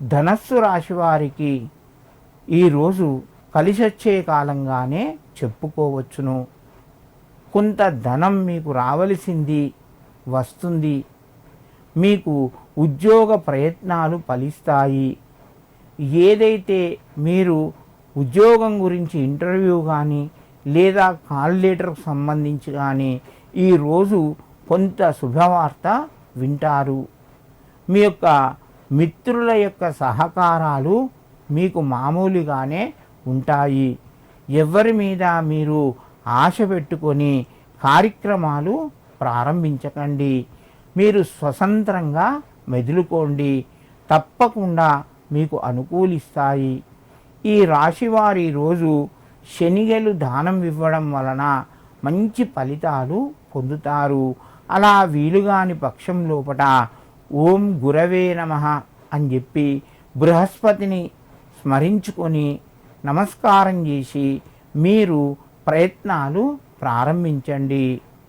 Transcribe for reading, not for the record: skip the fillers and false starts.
ధనస్సు రాశి వారికి ఈరోజు కలిసొచ్చే కాలంగానే చెప్పుకోవచ్చును. కొంత ధనం మీకు రావలసింది వస్తుంది. మీకు ఉద్యోగ ప్రయత్నాలు ఫలిస్తాయి. ఏదైతే మీరు ఉద్యోగం గురించి ఇంటర్వ్యూ కానీ లేదా కాల్ లెటర్కు సంబంధించి కానీ ఈరోజు కొంత శుభవార్త వింటారు. మీ యొక్క మిత్రుల యొక్క సహకారాలు మీకు మామూలుగానే ఉంటాయి. ఎవరి మీద మీరు ఆశ పెట్టుకొని కార్యక్రమాలు ప్రారంభించకండి. మీరు స్వతంత్రంగా మెదులుకోండి, తప్పకుండా మీకు అనుకూలిస్తాయి. ఈ రాశివారి రోజు శనిగలు దానం ఇవ్వడం వలన మంచి ఫలితాలు పొందుతారు. అలా వీలుగాని పక్షం లోపట ఓం గురవే నమః అని చెప్పి బృహస్పతిని స్మరించుకొని నమస్కారం చేసి మీరు ప్రయత్నాలు ప్రారంభించండి.